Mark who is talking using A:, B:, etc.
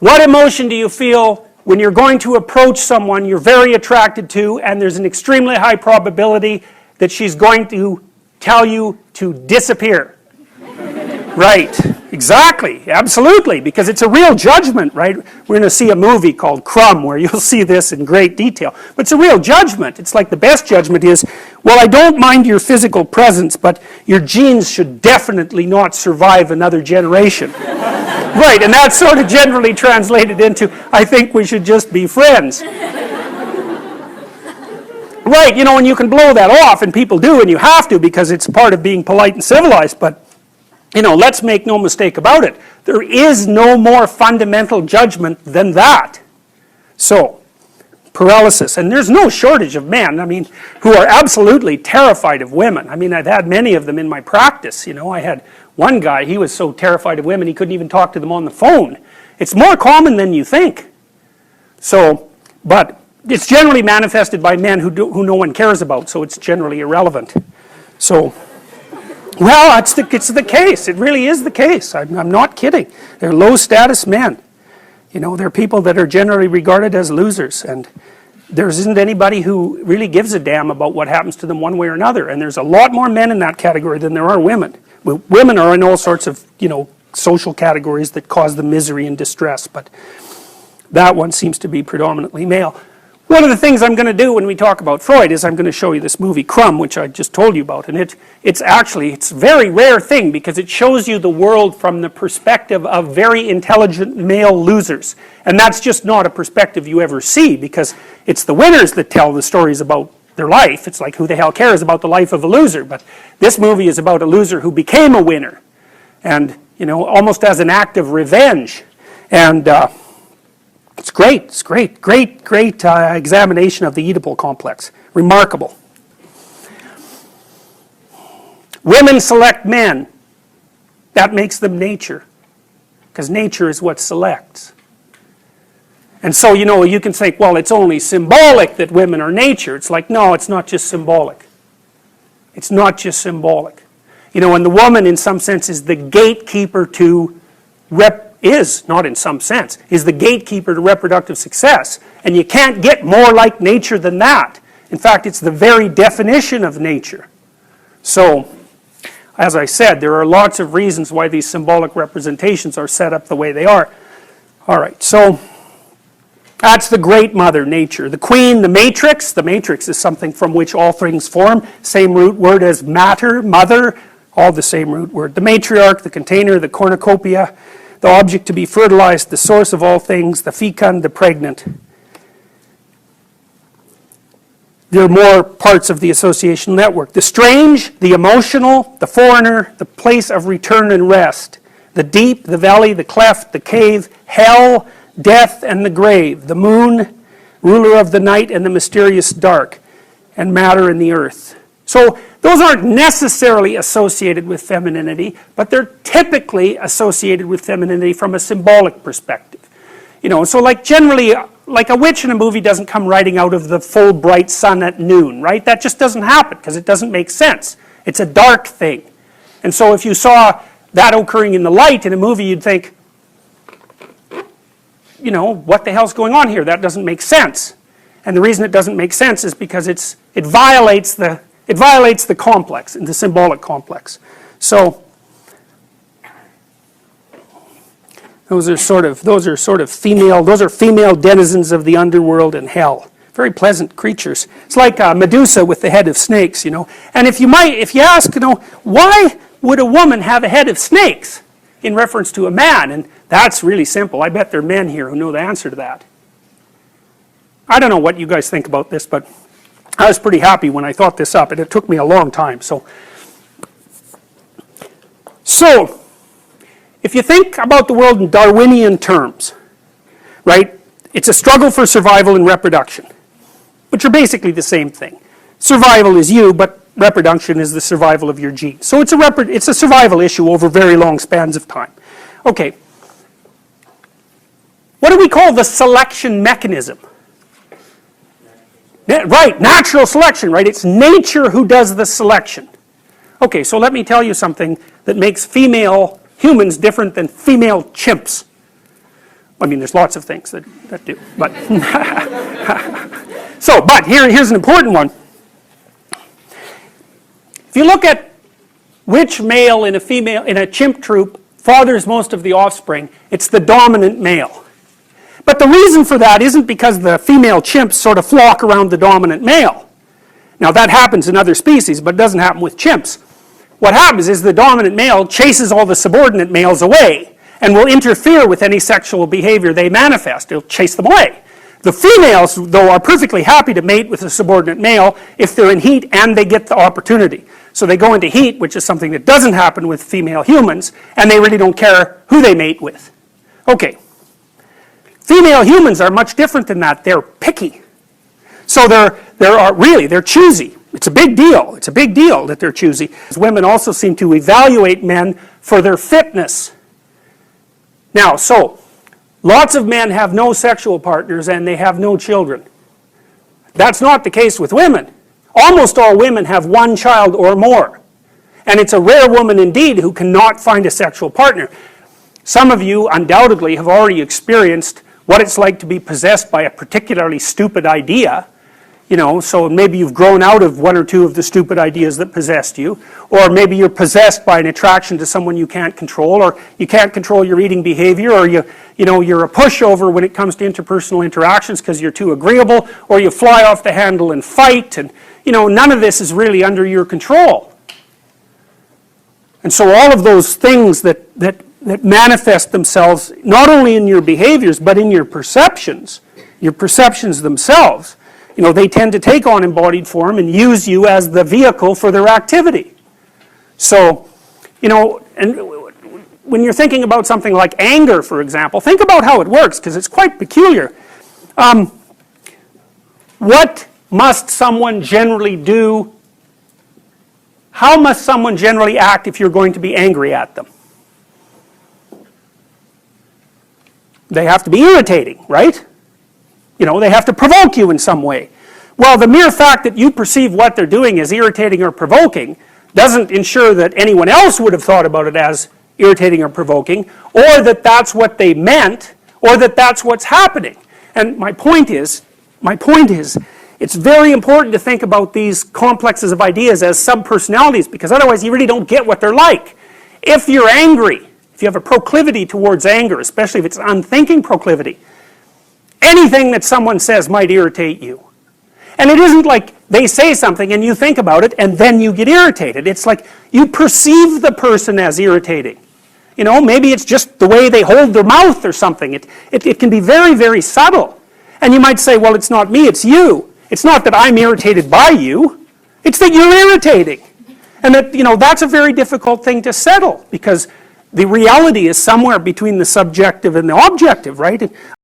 A: What emotion do you feel when you're going to approach someone you're very attracted to and there's an extremely high probability that she's going to tell you to disappear? Right, exactly, absolutely, because it's a real judgment, right? We're going to see a movie called Crumb where you'll see this in great detail. But it's a real judgment. It's like the best judgment is, well, I don't mind your physical presence, but your genes should definitely not survive another generation. Right, and that's sort of generally translated into, I think we should just be friends. Right, you know, and you can blow that off, and people do, and you have to because it's part of being polite and civilized, but you know, let's make no mistake about it. There is no more fundamental judgment than that. So, paralysis. And there's no shortage of men, I mean, who are absolutely terrified of women. I mean, I've had many of them in my practice. You know, I had one guy, he was so terrified of women he couldn't even talk to them on the phone. It's more common than you think. So, but it's generally manifested by men who no one cares about, so it's generally irrelevant. So, well, it's the case. It really is the case. I'm not kidding. They're low-status men. You know, they're people that are generally regarded as losers, and there isn't anybody who really gives a damn about what happens to them one way or another. And there's a lot more men in that category than there are women. Women are in all sorts of, you know, social categories that cause them misery and distress, but that one seems to be predominantly male. One of the things I'm going to do when we talk about Freud is I'm going to show you this movie Crumb, which I just told you about, and it's a very rare thing because it shows you the world from the perspective of very intelligent male losers, and that's just not a perspective you ever see because it's the winners that tell the stories about their life. It's like, who the hell cares about the life of a loser? But this movie is about a loser who became a winner, and you know, almost as an act of revenge, and it's great, great examination of the Oedipal complex. Remarkable. Women select men. That makes them nature. Because nature is what selects. And so, you know, you can say, well, it's only symbolic that women are nature. It's like, no, it's not just symbolic. It's not just symbolic. You know, and the woman, in some sense, is the gatekeeper to not in some sense, is the gatekeeper to reproductive success. And you can't get more like nature than that. In fact, it's the very definition of nature. So, as I said, there are lots of reasons why these symbolic representations are set up the way they are. All right, so that's the great mother, nature. The queen, the matrix. The matrix is something from which all things form. Same root word as matter, mother, all the same root word. The matriarch, the container, the cornucopia, the object to be fertilized, the source of all things, the fecund, the pregnant. There are more parts of the associational network. The strange, the emotional, the foreigner, the place of return and rest. The deep, the valley, the cleft, the cave, hell, death, and the grave. The moon, ruler of the night and the mysterious dark, and matter and the earth. So those aren't necessarily associated with femininity, but they're typically associated with femininity from a symbolic perspective. You know, so like generally, like a witch in a movie doesn't come riding out of the full bright sun at noon, right? That just doesn't happen because it doesn't make sense. It's a dark thing. And so if you saw that occurring in the light in a movie, you'd think, you know, what the hell's going on here? That doesn't make sense. And the reason it doesn't make sense is because it violates the complex, the symbolic complex. So those are female denizens of the underworld and hell. Very pleasant creatures. It's like Medusa with the head of snakes, you know. And if you ask, you know, why would a woman have a head of snakes in reference to a man? And that's really simple. I bet there are men here who know the answer to that. I don't know what you guys think about this, but I was pretty happy when I thought this up, and it took me a long time. So if you think about the world in Darwinian terms, right, it's a struggle for survival and reproduction, which are basically the same thing. Survival is you, but reproduction is the survival of your genes. So it's a survival issue over very long spans of time. Okay. What do we call the selection mechanism? Right, natural selection, right? It's nature who does the selection. Okay, so let me tell you something that makes female humans different than female chimps. I mean, there's lots of things that do, but but here's an important one. If you look at which male in a chimp troop fathers most of the offspring, it's the dominant male. But the reason for that isn't because the female chimps sort of flock around the dominant male. Now that happens in other species, but it doesn't happen with chimps. What happens is the dominant male chases all the subordinate males away and will interfere with any sexual behavior they manifest. It'll chase them away. The females, though, are perfectly happy to mate with a subordinate male if they're in heat and they get the opportunity. So they go into heat, which is something that doesn't happen with female humans, and they really don't care who they mate with. Okay. Female humans are much different than that. They're picky. So they're choosy. It's a big deal. It's a big deal that they're choosy. Women also seem to evaluate men for their fitness. Now, so, lots of men have no sexual partners and they have no children. That's not the case with women. Almost all women have one child or more. And it's a rare woman indeed who cannot find a sexual partner. Some of you undoubtedly have already experienced what it's like to be possessed by a particularly stupid idea. You know, so maybe you've grown out of one or two of the stupid ideas that possessed you, or maybe you're possessed by an attraction to someone you can't control, or you can't control your eating behavior, or you're a pushover when it comes to interpersonal interactions because you're too agreeable, or you fly off the handle and fight, and none of this is really under your control. And so all of those things that manifest themselves not only in your behaviors but in your perceptions themselves, they tend to take on embodied form and use you as the vehicle for their activity. So, and when you're thinking about something like anger, for example, think about how it works, because it's quite peculiar. What must someone generally do? How must someone generally act if you're going to be angry at them? They have to be irritating, right? They have to provoke you in some way. Well, the mere fact that you perceive what they're doing as irritating or provoking doesn't ensure that anyone else would have thought about it as irritating or provoking, or that that's what they meant, or that that's what's happening. And my point is, it's very important to think about these complexes of ideas as subpersonalities, because otherwise you really don't get what they're like. If you're angry, if you have a proclivity towards anger, especially if it's an unthinking proclivity, anything that someone says might irritate you. And it isn't like they say something and you think about it and then you get irritated. It's like you perceive the person as irritating. Maybe it's just the way they hold their mouth or something. It can be very, very subtle. And you might say, well, it's not me, it's you. It's not that I'm irritated by you. It's that you're irritating. And that, that's a very difficult thing to settle, because the reality is somewhere between the subjective and the objective, right?